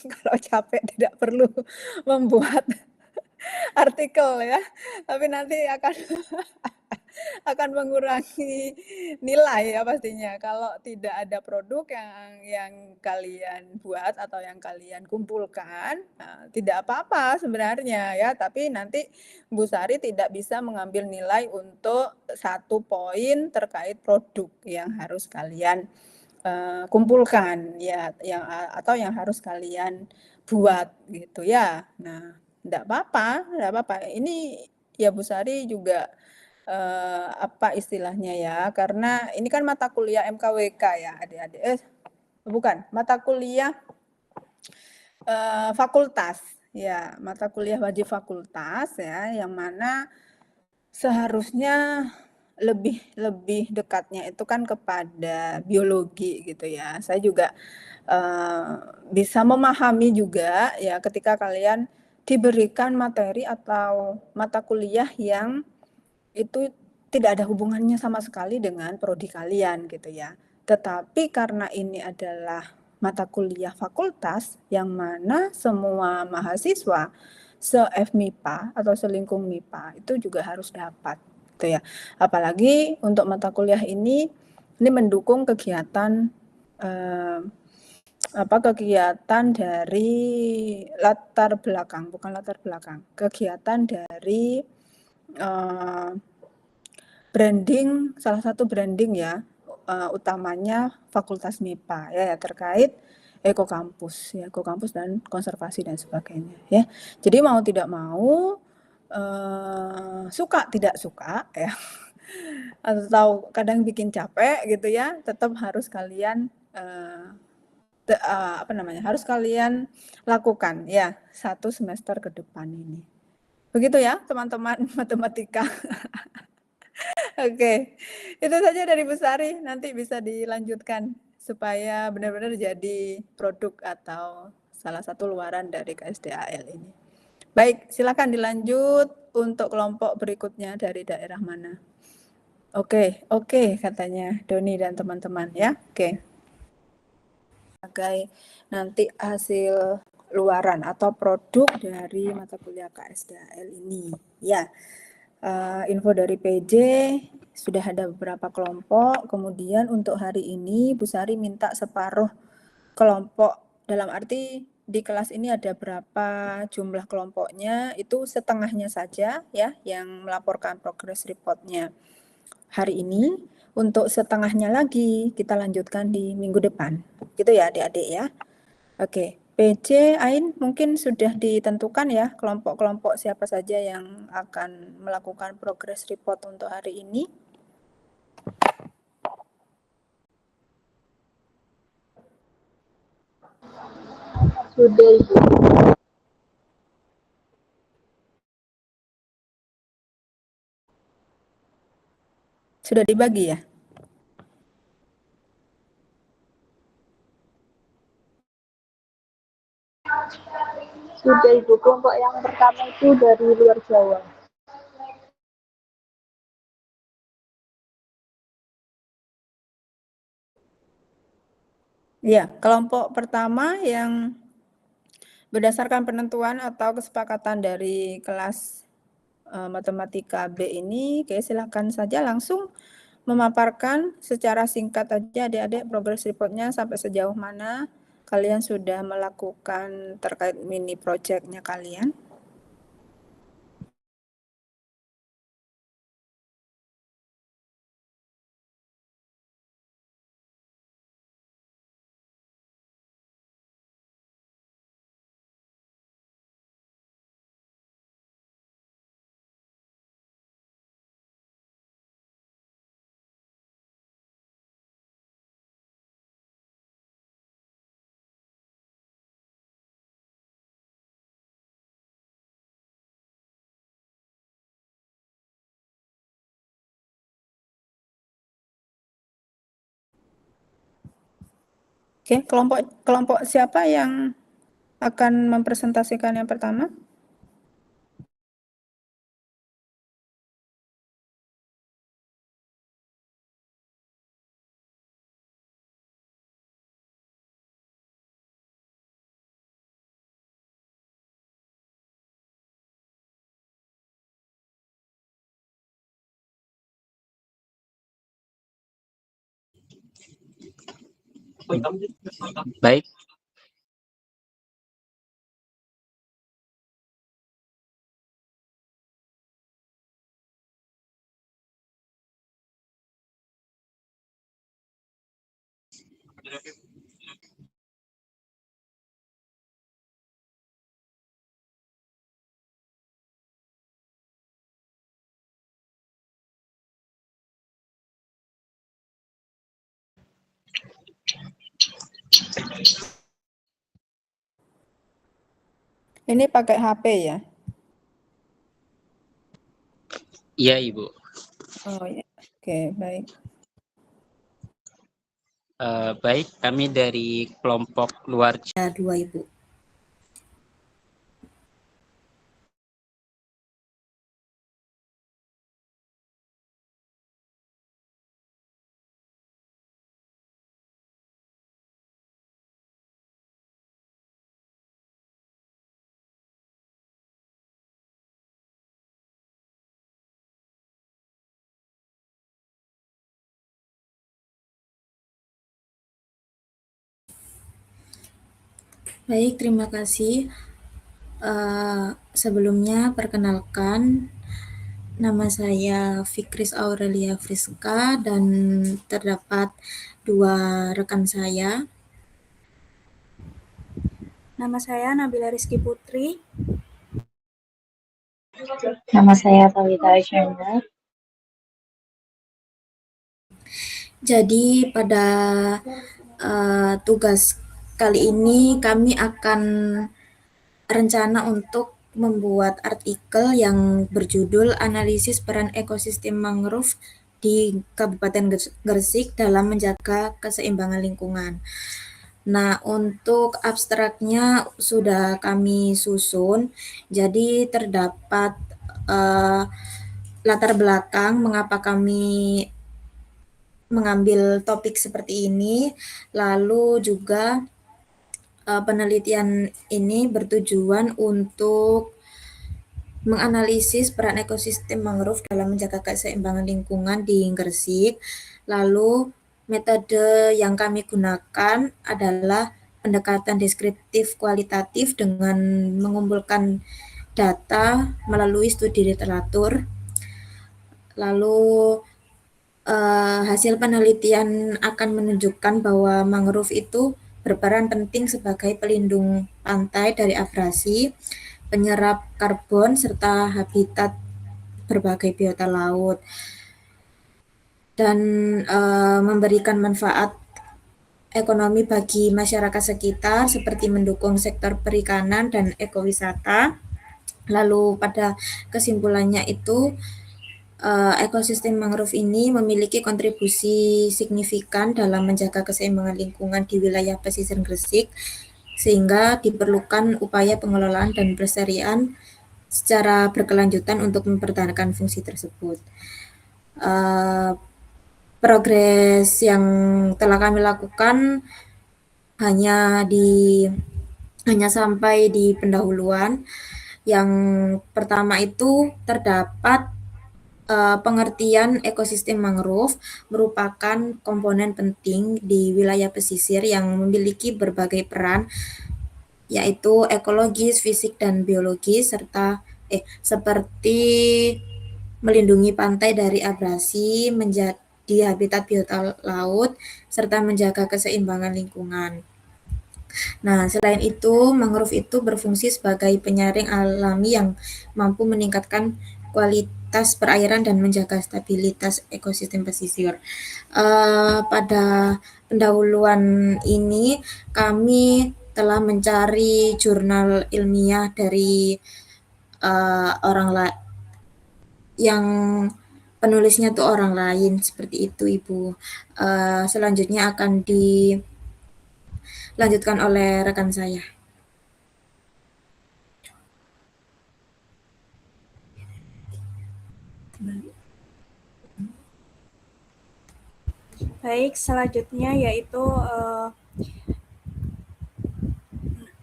Kalau capek tidak perlu membuat artikel ya, tapi nanti akan akan mengurangi nilai ya pastinya. Kalau tidak ada produk yang kalian buat atau yang kalian kumpulkan, tidak apa-apa sebenarnya ya, tapi nanti Bu Sari tidak bisa mengambil nilai untuk satu poin terkait produk yang harus kalian, kumpulkan ya, atau yang harus kalian buat gitu ya. Nah, ndak apa-apa. Ini ya Bu Sari juga, apa istilahnya ya, karena ini kan mata kuliah MKWK ya adik-adik, bukan, mata kuliah, fakultas, ya mata kuliah wajib fakultas ya, yang mana seharusnya lebih lebih dekatnya itu kan kepada biologi gitu ya. Saya juga, eee, bisa memahami juga ya ketika kalian diberikan materi atau mata kuliah yang itu tidak ada hubungannya sama sekali dengan prodi kalian gitu ya. Tetapi karena ini adalah mata kuliah fakultas yang mana semua mahasiswa se-FMIPA atau selingkung MIPA itu juga harus dapat gitu ya. Apalagi untuk mata kuliah ini mendukung kegiatan, eee, kegiatan dari latar belakang, bukan latar belakang, kegiatan dari, eee branding, salah satu branding ya, utamanya Fakultas MIPA ya, terkait ekokampus dan konservasi dan sebagainya ya. Jadi mau tidak mau, suka tidak suka ya, atau kadang bikin capek gitu ya, tetap harus kalian, harus kalian lakukan ya, 1 semester ke depan ini. Begitu ya teman-teman matematika. Oke, itu saja dari Bu Sari, nanti bisa dilanjutkan supaya benar-benar jadi produk atau salah satu luaran dari KSDAL ini. Baik, silakan dilanjut untuk kelompok berikutnya dari daerah mana? Oke, oke katanya Doni dan teman-teman ya. Oke. Sebagai nanti hasil luaran atau produk dari mata kuliah KSDAL ini. Ya, info dari PJ sudah ada beberapa kelompok. Kemudian untuk hari ini Bu Sari minta separuh kelompok, dalam arti di kelas ini ada berapa jumlah kelompoknya, itu setengahnya saja ya yang melaporkan progress reportnya hari ini. Untuk setengahnya lagi kita lanjutkan di minggu depan. Gitu ya adik-adik ya. Oke, PJ, Ain mungkin sudah ditentukan ya kelompok-kelompok siapa saja yang akan melakukan progress report untuk hari ini. Sudah, Ibu. Sudah dibagi ya? Sudah, Ibu. Kelompok yang pertama itu dari luar Jawa. Ya, kelompok pertama yang berdasarkan penentuan atau kesepakatan dari kelas matematika B ini, oke, silakan saja langsung memaparkan secara singkat aja adik-adik progress reportnya sampai sejauh mana kalian sudah melakukan terkait mini projectnya kalian. Oke, kelompok siapa yang akan mempresentasikan yang pertama? Baik. Ini pakai HP ya? Iya, Ibu. Oh ya, oke, baik. Baik, kami dari kelompok luar 2, Ibu. Baik, terima kasih. Sebelumnya perkenalkan, nama saya Fikris Aurelia Friska dan terdapat 2 rekan saya. Nama saya Nabila Rizky Putri. Nama saya Talita Aisyah. Jadi pada tugas kali ini kami akan rencana untuk membuat artikel yang berjudul Analisis Peran Ekosistem Mangrove di Kabupaten Gresik dalam menjaga keseimbangan lingkungan. Nah, untuk abstraknya sudah kami susun, jadi terdapat latar belakang mengapa kami mengambil topik seperti ini, lalu juga penelitian ini bertujuan untuk menganalisis peran ekosistem mangrove dalam menjaga keseimbangan lingkungan di Gresik. Lalu metode yang kami gunakan adalah pendekatan deskriptif kualitatif dengan mengumpulkan data melalui studi literatur. Lalu hasil penelitian akan menunjukkan bahwa mangrove itu berperan penting sebagai pelindung pantai dari abrasi, penyerap karbon, serta habitat berbagai biota laut, dan memberikan manfaat ekonomi bagi masyarakat sekitar seperti mendukung sektor perikanan dan ekowisata. Lalu pada kesimpulannya itu ekosistem mangrove ini memiliki kontribusi signifikan dalam menjaga keseimbangan lingkungan di wilayah pesisir Gresik, sehingga diperlukan upaya pengelolaan dan pelestarian secara berkelanjutan untuk mempertahankan fungsi tersebut. Progres yang telah kami lakukan hanya sampai di pendahuluan. Yang pertama itu terdapat pengertian ekosistem mangrove merupakan komponen penting di wilayah pesisir yang memiliki berbagai peran, yaitu ekologis, fisik, dan biologis, serta seperti melindungi pantai dari abrasi, menjadi habitat biota laut, serta menjaga keseimbangan lingkungan. Nah, selain itu, mangrove itu berfungsi sebagai penyaring alami yang mampu meningkatkan kualitas perairan dan menjaga stabilitas ekosistem pesisir. Pada pendahuluan ini, kami telah mencari jurnal ilmiah dari yang penulisnya tuh orang lain, seperti itu, Ibu. Selanjutnya akan dilanjutkan oleh rekan saya. Baik, selanjutnya yaitu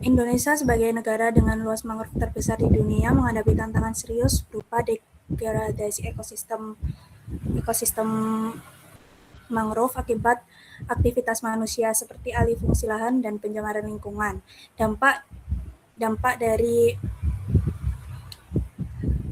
Indonesia sebagai negara dengan luas mangrove terbesar di dunia menghadapi tantangan serius berupa degradasi ekosistem mangrove akibat aktivitas manusia seperti alih fungsi lahan dan pencemaran lingkungan. Dampak dari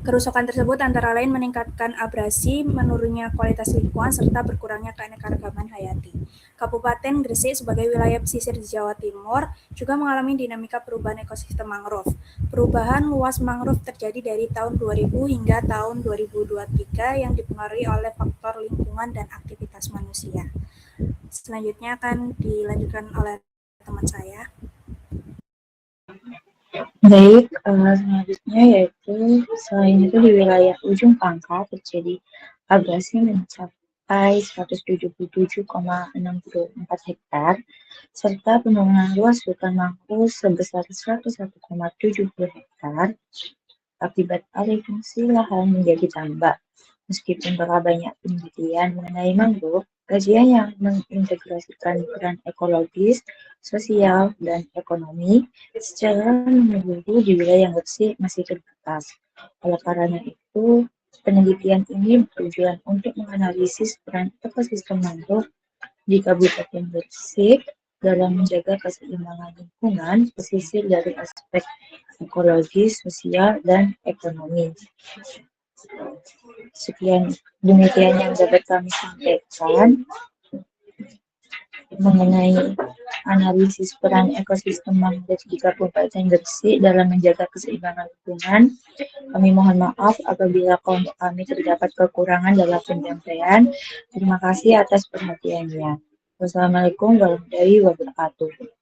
kerusakan tersebut antara lain meningkatkan abrasi, menurunnya kualitas lingkungan, serta berkurangnya keanekaragaman hayati. Kabupaten Gresik sebagai wilayah pesisir di Jawa Timur juga mengalami dinamika perubahan ekosistem mangrove. Perubahan luas mangrove terjadi dari tahun 2000 hingga tahun 2023 yang dipengaruhi oleh faktor lingkungan dan aktivitas manusia. Selanjutnya akan dilanjutkan oleh teman saya. Baik, selanjutnya yaitu selain itu di wilayah ujung pangkal terjadi abrasi mencapai 177,64 hektar serta penurunan luas hutan mangrove sebesar 101,70 hektar akibat alih fungsi lahan menjadi tambak. Meskipun telah banyak penelitian mengenai mangrove, kajian yang mengintegrasikan peran ekologis, sosial, dan ekonomi secara menyeluruh di wilayah Gresik masih terbatas. Oleh karena itu, penelitian ini bertujuan untuk menganalisis peran ekosistem mangrove di Kabupaten Gresik dalam menjaga keseimbangan lingkungan pesisir dari aspek ekologis, sosial, dan ekonomi. Sekian demikian yang dapat kami sampaikan mengenai analisis peran ekosistem mangrove di Kabupaten Gresik dalam menjaga keseimbangan lingkungan. Kami mohon maaf apabila kelompok kami terdapat kekurangan dalam penyampaian. Terima kasih atas perhatiannya. Wassalamualaikum warahmatullahi wabarakatuh.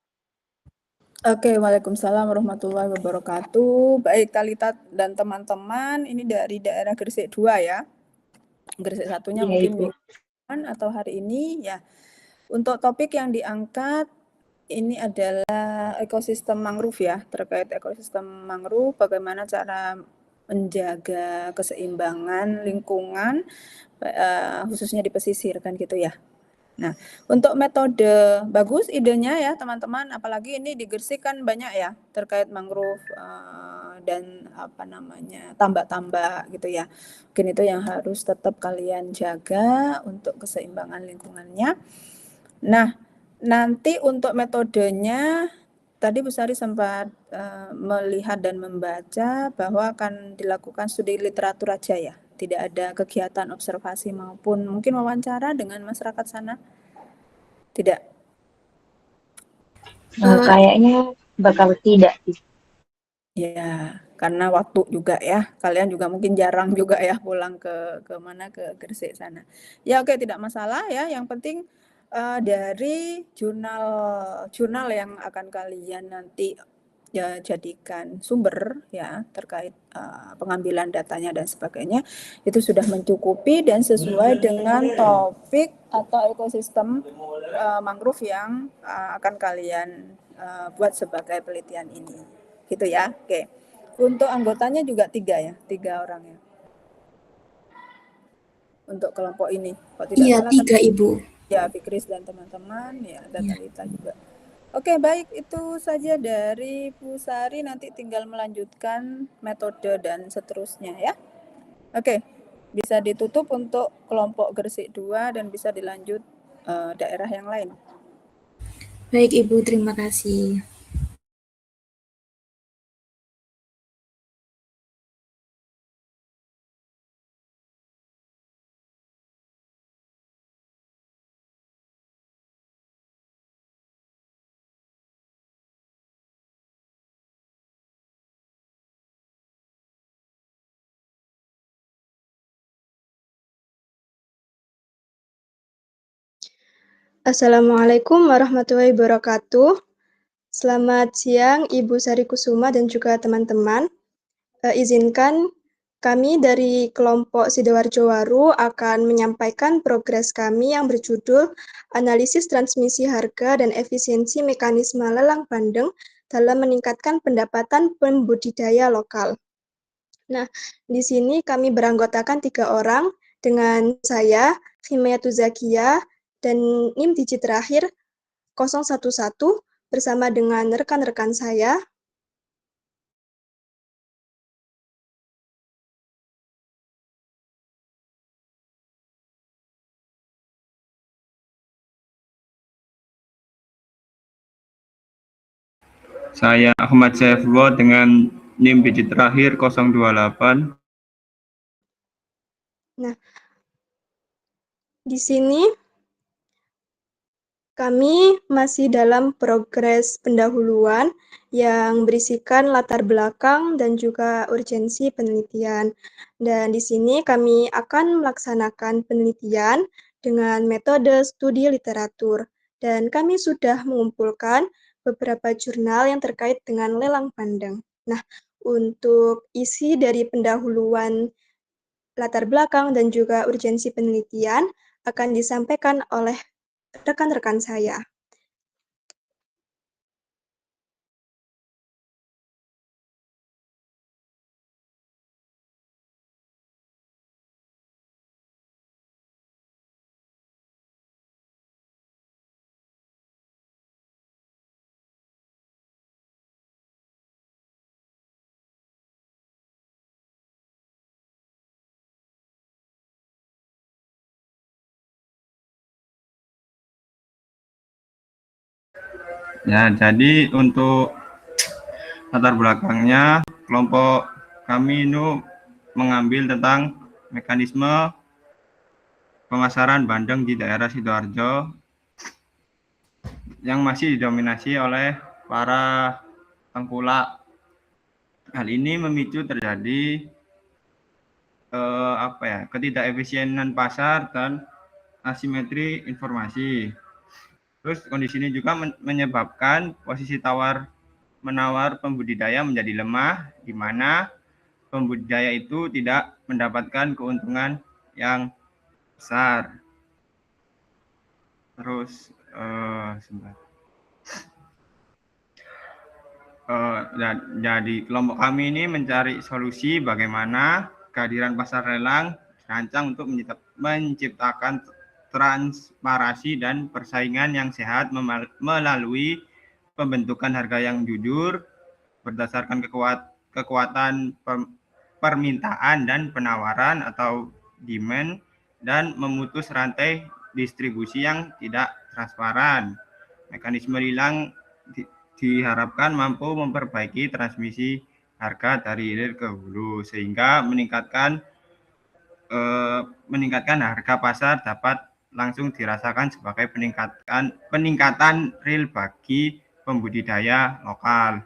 Oke, Waalaikumsalam warahmatullahi wabarakatuh. Baik, Talita dan teman-teman, ini dari daerah Gresik 2 ya. Gresik 1-nya Iya, mungkin Ibu. minggu atau hari ini ya. Untuk topik yang diangkat ini adalah ekosistem mangrove ya, terkait ekosistem mangrove, bagaimana cara menjaga keseimbangan lingkungan, khususnya di pesisir kan gitu ya. Nah, untuk metode bagus idenya ya teman-teman, apalagi ini di Gresik kan banyak ya terkait mangrove dan apa namanya tambak-tambak gitu ya. Mungkin itu yang harus tetap kalian jaga untuk keseimbangan lingkungannya. Nah, nanti untuk metodenya tadi Bu Sari sempat melihat dan membaca bahwa akan dilakukan studi literatur aja ya. Tidak ada kegiatan observasi maupun mungkin wawancara dengan masyarakat sana. Tidak. Kayaknya bakal tidak. Ya, karena waktu juga ya. Kalian juga mungkin jarang juga ya pulang ke mana ke Gresik sana. Ya oke, tidak masalah ya. Yang penting dari jurnal yang akan kalian nanti ya jadikan sumber ya terkait pengambilan datanya dan sebagainya itu sudah mencukupi dan sesuai dengan topik atau ekosistem mangrove yang akan kalian buat sebagai penelitian ini gitu ya. Oke, untuk anggotanya juga 3 orang ya untuk kelompok ini kalau tidak Iya, salah kan 3 Ibu. ya Fikris dan teman-teman ya dan Iya. Talita juga. Oke, baik, itu saja dari Bu Sari, nanti tinggal melanjutkan metode dan seterusnya ya. Oke, bisa ditutup untuk kelompok Gresik 2 dan bisa dilanjut daerah yang lain. Baik Ibu, terima kasih. Assalamualaikum warahmatullahi wabarakatuh. Selamat siang Ibu Sari Kusuma dan juga teman-teman. Izinkan kami dari kelompok Sidoarjo Waru akan menyampaikan progres kami yang berjudul Analisis Transmisi Harga dan Efisiensi Mekanisme Lelang Bandeng dalam Meningkatkan Pendapatan Pembudidaya Lokal. Nah, di sini kami beranggotakan 3 orang dengan saya, Himayatu Zakia, dan NIM digit terakhir 011 bersama dengan rekan-rekan saya. Saya Ahmad Saifullah dengan NIM digit terakhir 028. Nah, di sini kami masih dalam progres pendahuluan yang berisikan latar belakang dan juga urgensi penelitian. Dan di sini kami akan melaksanakan penelitian dengan metode studi literatur. Dan kami sudah mengumpulkan beberapa jurnal yang terkait dengan lelang pandang. Nah, untuk isi dari pendahuluan latar belakang dan juga urgensi penelitian akan disampaikan oleh rekan-rekan saya. Ya, jadi untuk latar belakangnya, kelompok kami itu mengambil tentang mekanisme pemasaran bandeng di daerah Sidoarjo yang masih didominasi oleh para tengkulak. Hal ini memicu terjadi ketidakefisienan pasar dan asimetri informasi. Terus kondisi ini juga menyebabkan posisi tawar-menawar pembudidaya menjadi lemah, di mana pembudidaya itu tidak mendapatkan keuntungan yang besar. Terus jadi kelompok kami ini mencari solusi bagaimana kehadiran pasar lelang dirancang untuk menciptakan transparansi dan persaingan yang sehat melalui pembentukan harga yang jujur berdasarkan kekuatan permintaan dan penawaran atau demand, dan memutus rantai distribusi yang tidak transparan. Mekanisme lelang diharapkan mampu memperbaiki transmisi harga dari hilir ke hulu sehingga meningkatkan harga pasar dapat langsung dirasakan sebagai peningkatan real bagi pembudidaya lokal.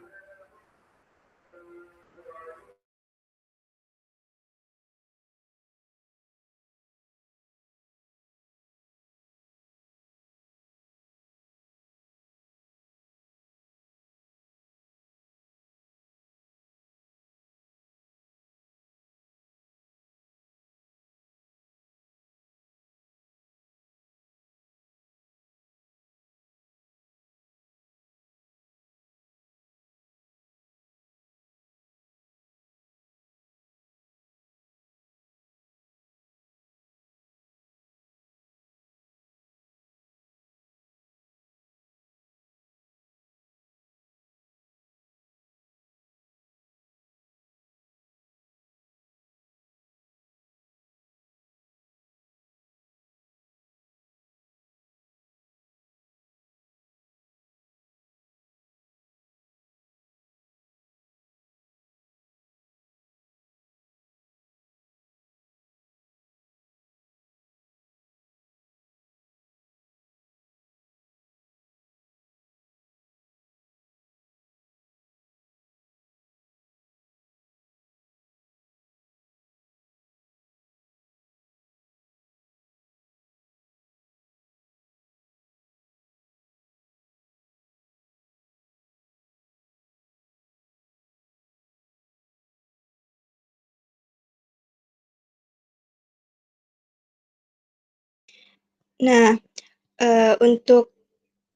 Nah, untuk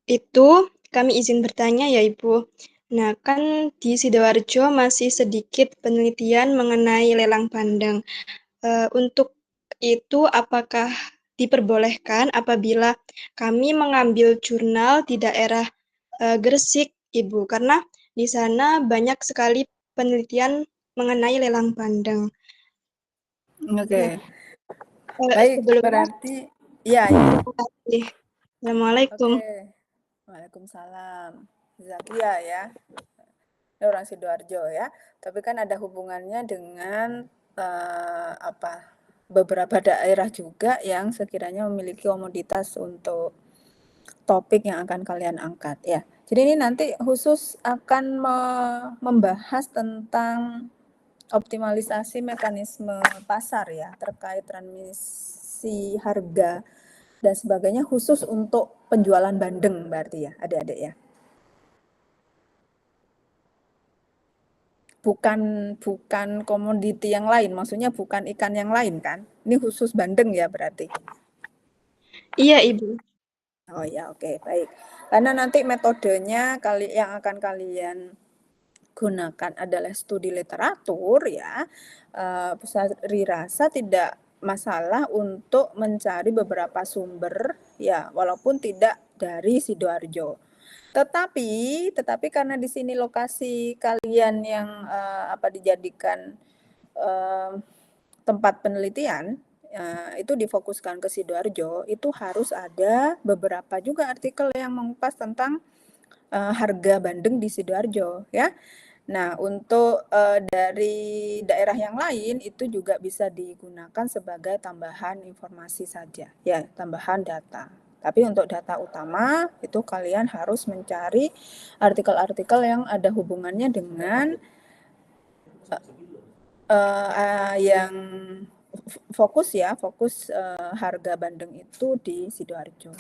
itu kami izin bertanya ya Ibu. Nah, kan di Sidoarjo masih sedikit penelitian mengenai lelang pandang. Untuk itu apakah diperbolehkan apabila kami mengambil jurnal di daerah Gresik, Ibu? Karena di sana banyak sekali penelitian mengenai lelang pandang. Oke. Nah, Baik, sebelumnya, berarti ya. terima kasih. Assalamualaikum. Oke. Waalaikumsalam. Zakia ya. ini orang Sidoarjo ya. Tapi kan ada hubungannya dengan beberapa daerah juga yang sekiranya memiliki komoditas untuk topik yang akan kalian angkat ya. Jadi ini nanti khusus akan membahas tentang optimalisasi mekanisme pasar ya, terkait transmisi harga dan sebagainya, khusus untuk penjualan bandeng berarti ya, adik-adik ya. Bukan komoditi yang lain, maksudnya bukan ikan yang lain kan? Ini khusus bandeng ya berarti. Iya, Ibu. Oh ya, oke, baik. Karena nanti metodenya yang akan kalian gunakan adalah studi literatur ya. Bu Sari rasa tidak masalah untuk mencari beberapa sumber ya, walaupun tidak dari Sidoarjo. Tetapi karena di sini lokasi kalian yang dijadikan tempat penelitian itu difokuskan ke Sidoarjo, itu harus ada beberapa juga artikel yang mengupas tentang harga bandeng di Sidoarjo ya. Nah, untuk dari daerah yang lain itu juga bisa digunakan sebagai tambahan informasi saja ya, tambahan data. Tapi untuk data utama itu kalian harus mencari artikel-artikel yang ada hubungannya dengan yang fokus harga bandeng itu di Sidoarjo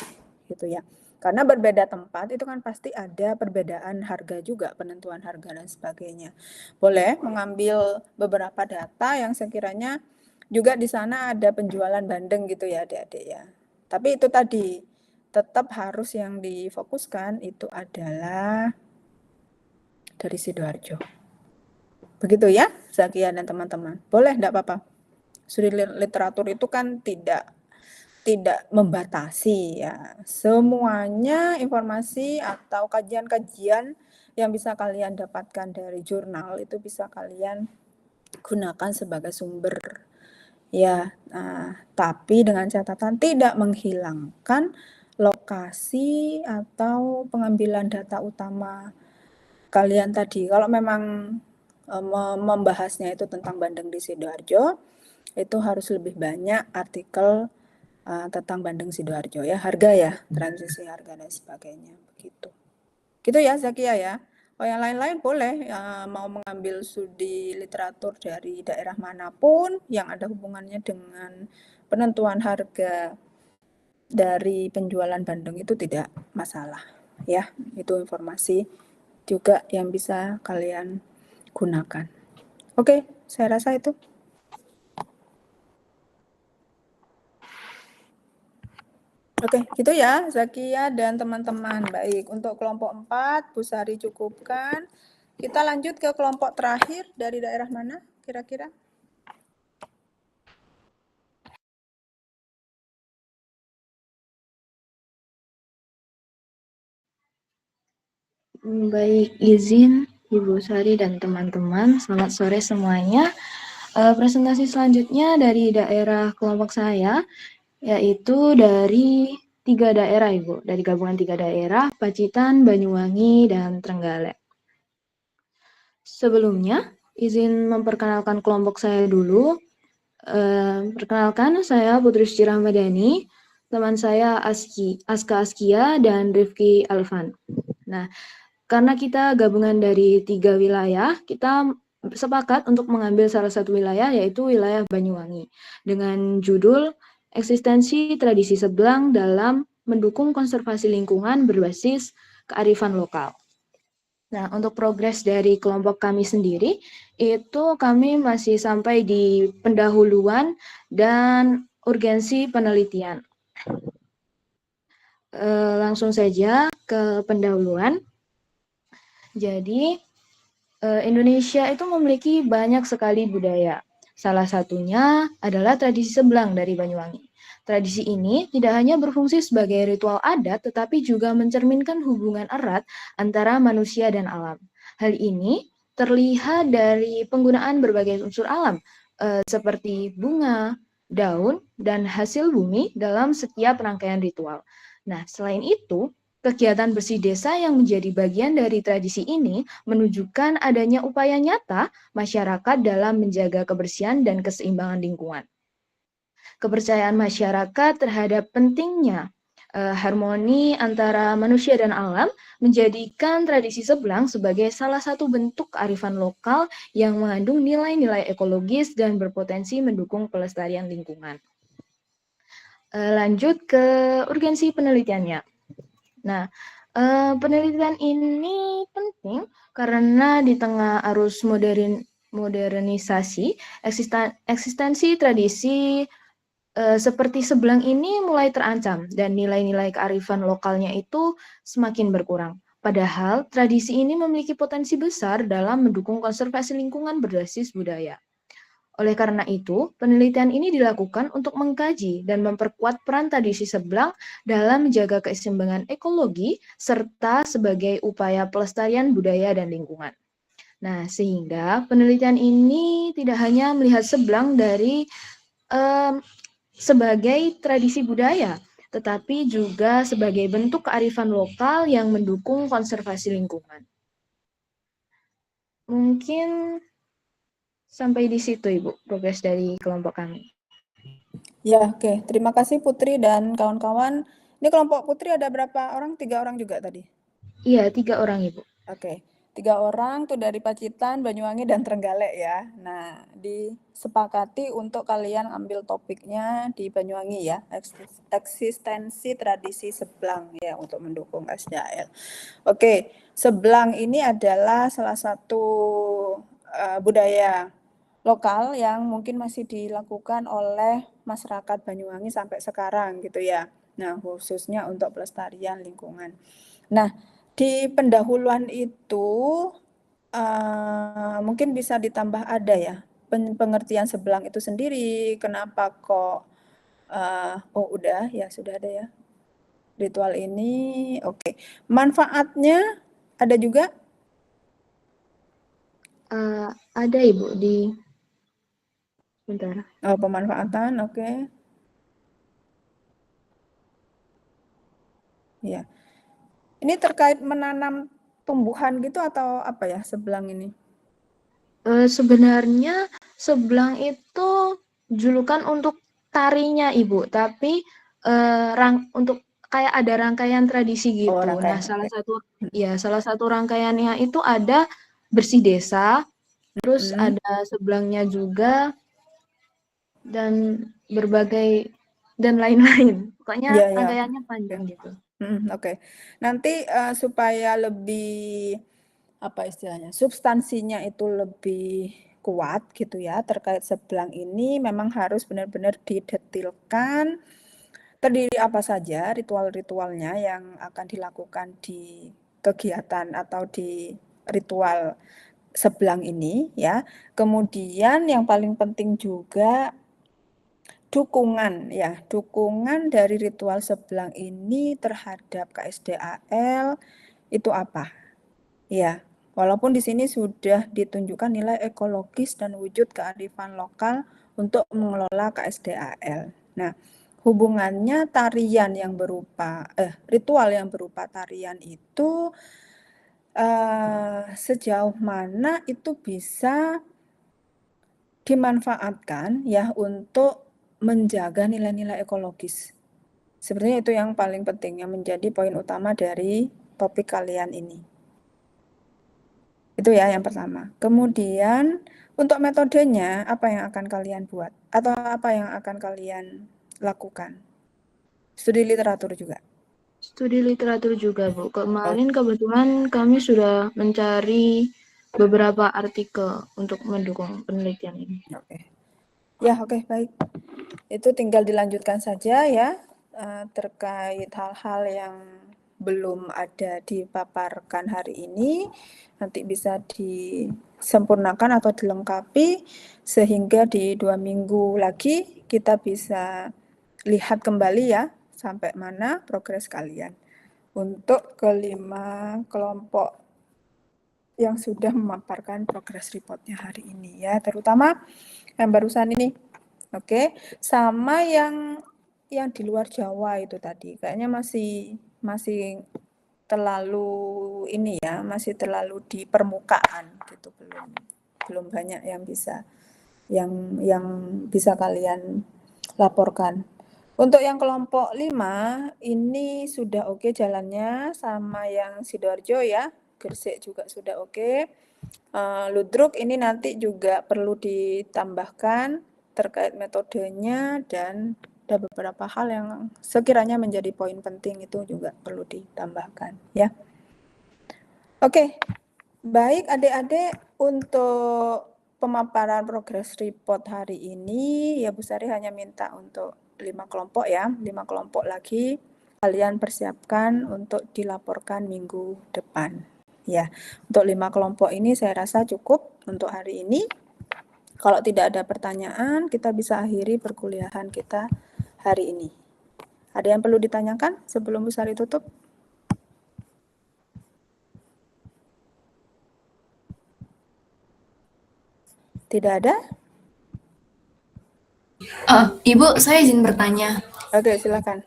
gitu ya. Karena berbeda tempat itu kan pasti ada perbedaan harga juga, penentuan harga dan sebagainya. Boleh mengambil beberapa data yang sekiranya juga di sana ada penjualan bandeng gitu ya adik-adik ya. Tapi itu tadi tetap harus yang difokuskan itu adalah dari Sidoarjo. Begitu ya, Zakia dan teman-teman. Boleh, enggak apa-apa. Studi literatur itu kan tidak membatasi ya. Semuanya informasi atau kajian-kajian yang bisa kalian dapatkan dari jurnal itu bisa kalian gunakan sebagai sumber ya. Tapi dengan catatan tidak menghilangkan lokasi atau pengambilan data utama kalian tadi. Kalau memang membahasnya itu tentang bandeng di Sidoarjo, itu harus lebih banyak artikel tentang bandeng Sidoarjo ya, harga ya, transisi harga dan sebagainya begitu. Gitu ya Zakia ya. Oh, yang lain-lain boleh mau mengambil studi literatur dari daerah manapun yang ada hubungannya dengan penentuan harga dari penjualan bandeng itu tidak masalah ya. Itu informasi juga yang bisa kalian gunakan. Oke, saya rasa itu. Oke, gitu ya Zakia dan teman-teman. Baik, untuk kelompok 4 Bu Sari cukupkan. Kita lanjut ke kelompok terakhir dari daerah mana kira-kira? Baik, izin Ibu Sari dan teman-teman, selamat sore semuanya. Presentasi selanjutnya dari daerah kelompok saya, yaitu dari 3 daerah Ibu, dari gabungan 3 daerah, Pacitan, Banyuwangi, dan Trenggalek. Sebelumnya, izin memperkenalkan kelompok saya dulu. Perkenalkan, saya Putri Suci Rahmadani, teman saya Aska Askia, dan Rifki Alvan. Nah, karena kita gabungan dari 3 wilayah, kita sepakat untuk mengambil salah satu wilayah, yaitu wilayah Banyuwangi, dengan judul Eksistensi Tradisi Sebelang dalam Mendukung Konservasi Lingkungan Berbasis Kearifan Lokal. Nah, untuk progres dari kelompok kami sendiri, itu kami masih sampai di pendahuluan dan urgensi penelitian. Langsung saja ke pendahuluan. Jadi, Indonesia itu memiliki banyak sekali budaya. Salah satunya adalah tradisi sebelang dari Banyuwangi. Tradisi ini tidak hanya berfungsi sebagai ritual adat, tetapi juga mencerminkan hubungan erat antara manusia dan alam. Hal ini terlihat dari penggunaan berbagai unsur alam, seperti bunga, daun, dan hasil bumi dalam setiap rangkaian ritual. Nah, selain itu, Kegiatan bersih desa yang menjadi bagian dari tradisi ini menunjukkan adanya upaya nyata masyarakat dalam menjaga kebersihan dan keseimbangan lingkungan. Kepercayaan masyarakat terhadap pentingnya harmoni antara manusia dan alam menjadikan tradisi sebelang sebagai salah satu bentuk kearifan lokal yang mengandung nilai-nilai ekologis dan berpotensi mendukung pelestarian lingkungan. Lanjut ke urgensi penelitiannya. Nah, penelitian ini penting karena di tengah arus modernisasi, eksistensi tradisi seperti sebelang ini mulai terancam dan nilai-nilai kearifan lokalnya itu semakin berkurang. Padahal tradisi ini memiliki potensi besar dalam mendukung konservasi lingkungan berbasis budaya. Oleh karena itu, penelitian ini dilakukan untuk mengkaji dan memperkuat peran tradisi sebelang dalam menjaga keseimbangan ekologi serta sebagai upaya pelestarian budaya dan lingkungan. Nah, sehingga penelitian ini tidak hanya melihat sebelang dari sebagai tradisi budaya, tetapi juga sebagai bentuk kearifan lokal yang mendukung konservasi lingkungan. Mungkin sampai di situ, Ibu, progres dari kelompok kami. Ya, oke. Terima kasih Putri dan kawan-kawan. Ini kelompok Putri ada berapa orang? 3 orang juga tadi? Iya, 3 orang, Ibu. Oke. 3 orang tuh dari Pacitan, Banyuwangi, dan Trenggalek ya. Nah, disepakati untuk kalian ambil topiknya di Banyuwangi ya. Eksistensi tradisi sebelang ya untuk mendukung SDAL. Oke, sebelang ini adalah salah satu budaya lokal yang mungkin masih dilakukan oleh masyarakat Banyuwangi sampai sekarang gitu ya. Nah, khususnya untuk pelestarian lingkungan. Nah, di pendahuluan itu mungkin bisa ditambah ada ya pengertian sebelang itu sendiri. Kenapa kok? Oh udah ya sudah ada ya. Ritual ini, oke. Manfaatnya ada juga? Ada Ibu di bentar. Oh, pemanfaatan, oke. Ya. Ini terkait menanam tumbuhan gitu atau apa ya sebelang ini? Sebenarnya sebelang itu julukan untuk tarinya Ibu, tapi untuk kayak ada rangkaian tradisi gitu. Rangkaian, Nah, salah satu rangkaiannya itu ada bersih desa, terus ada sebelangnya juga dan berbagai dan lain-lain. Pokoknya rangkaiannya panjang gitu. Oke. Nanti supaya lebih apa istilahnya, substansinya itu lebih kuat gitu ya terkait sebelang ini memang harus benar-benar didetilkan terdiri apa saja ritual-ritualnya yang akan dilakukan di kegiatan atau di ritual sebelang ini ya. Kemudian yang paling penting juga dukungan ya, dukungan dari ritual sebelang ini terhadap KSDAL itu apa? Ya, walaupun di sini sudah ditunjukkan nilai ekologis dan wujud kearifan lokal untuk mengelola KSDAL. Nah, hubungannya tarian yang berupa ritual yang berupa tarian itu sejauh mana itu bisa dimanfaatkan ya untuk menjaga nilai-nilai ekologis. Sebenarnya itu yang paling penting, yang menjadi poin utama dari topik kalian ini. Itu ya yang pertama. Kemudian untuk metodenya apa yang akan kalian buat? Atau apa yang akan kalian lakukan? Studi literatur juga? Studi literatur juga, Bu. Kemarin kebetulan kami sudah mencari beberapa artikel untuk mendukung penelitian ini. Oke. Ya, oke, baik. Itu tinggal dilanjutkan saja ya terkait hal-hal yang belum ada dipaparkan hari ini. Nanti bisa disempurnakan atau dilengkapi sehingga di 2 minggu lagi kita bisa lihat kembali ya sampai mana progres kalian. Untuk kelima kelompok yang sudah memaparkan progres reportnya hari ini ya, terutama yang barusan ini. Oke, sama yang di luar Jawa itu tadi kayaknya masih terlalu ini ya, masih terlalu di permukaan gitu, belum banyak yang bisa kalian laporkan. Untuk yang kelompok 5 ini sudah oke jalannya sama yang Sidoarjo ya, Gresik juga sudah oke. Ludruk ini nanti juga perlu ditambahkan terkait metodenya, dan ada beberapa hal yang sekiranya menjadi poin penting itu juga perlu ditambahkan ya. Oke, baik adik-adik, untuk pemaparan progress report hari ini ya Bu Sari hanya minta untuk 5 kelompok ya, 5 kelompok lagi kalian persiapkan untuk dilaporkan minggu depan. Ya, untuk 5 kelompok ini saya rasa cukup untuk hari ini. Kalau tidak ada pertanyaan, kita bisa akhiri perkuliahan kita hari ini. Ada yang perlu ditanyakan sebelum Bu Sari tutup? Tidak ada? Ibu, saya izin bertanya. Oke, silakan.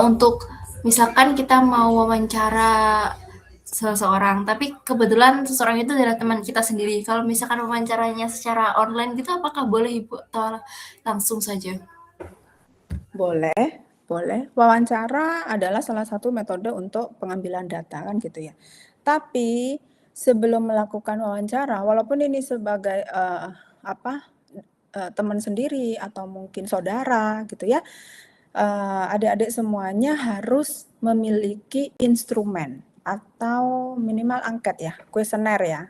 Untuk misalkan kita mau wawancara seseorang, tapi kebetulan seseorang itu adalah teman kita sendiri. Kalau misalkan wawancaranya secara online gitu, apakah boleh Ibu atau langsung saja? Boleh. Wawancara adalah salah satu metode untuk pengambilan data kan gitu ya. Tapi sebelum melakukan wawancara, walaupun ini sebagai teman sendiri atau mungkin saudara gitu ya, adik-adik semuanya harus memiliki instrumen atau minimal angket ya, kuesioner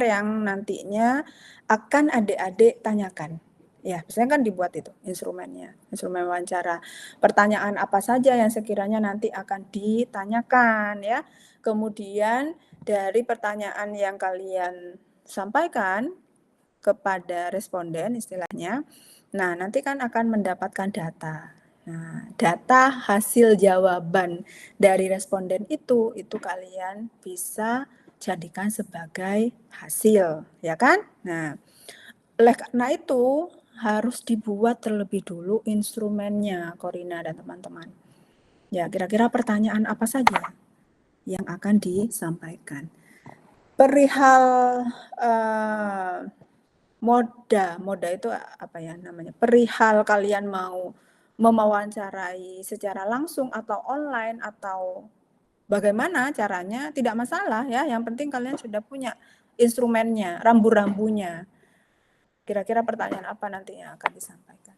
yang nantinya akan adik-adik tanyakan. Ya, biasanya kan dibuat itu instrumennya, instrumen wawancara. Pertanyaan apa saja yang sekiranya nanti akan ditanyakan ya. Kemudian dari pertanyaan yang kalian sampaikan kepada responden istilahnya, nah nanti kan akan mendapatkan data. Nah, data hasil jawaban dari responden itu kalian bisa jadikan sebagai hasil, ya kan? Nah, oleh karena itu harus dibuat terlebih dulu instrumennya, Korina dan teman-teman. Ya, kira-kira pertanyaan apa saja yang akan disampaikan? Perihal moda itu apa ya namanya? Perihal kalian mau mewawancarai secara langsung atau online atau bagaimana caranya, tidak masalah ya. Yang penting kalian sudah punya instrumennya, rambu-rambunya. Kira-kira pertanyaan apa nantinya akan disampaikan.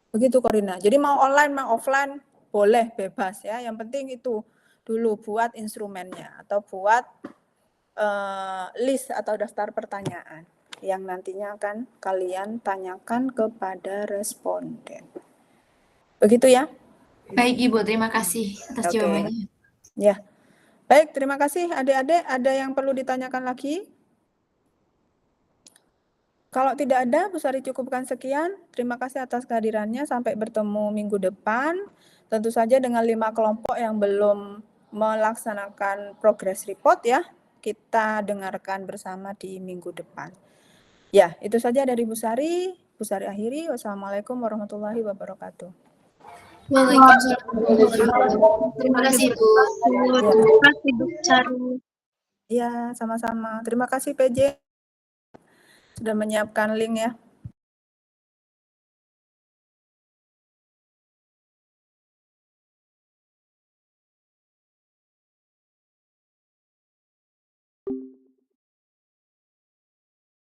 Begitu Korina. Jadi mau online, mau offline, boleh, bebas ya. Yang penting itu dulu buat instrumennya atau buat list atau daftar pertanyaan yang nantinya akan kalian tanyakan kepada responden. Begitu ya? Baik Ibu, terima kasih atas jawabannya. Ya. Baik, terima kasih adik-adik. Ada yang perlu ditanyakan lagi? Kalau tidak ada, Bu Sari cukupkan sekian. Terima kasih atas kehadirannya. Sampai bertemu minggu depan. Tentu saja dengan 5 kelompok yang belum melaksanakan progress report ya. Kita dengarkan bersama di minggu depan. Ya, itu saja dari Bu Sari. Bu Sari akhiri. Wassalamualaikum warahmatullahi wabarakatuh. Waalaikumsalam. Terima kasih Ibu. Terima kasih Bu Sari. Ya, sama-sama. Terima kasih PJ sudah menyiapkan link ya.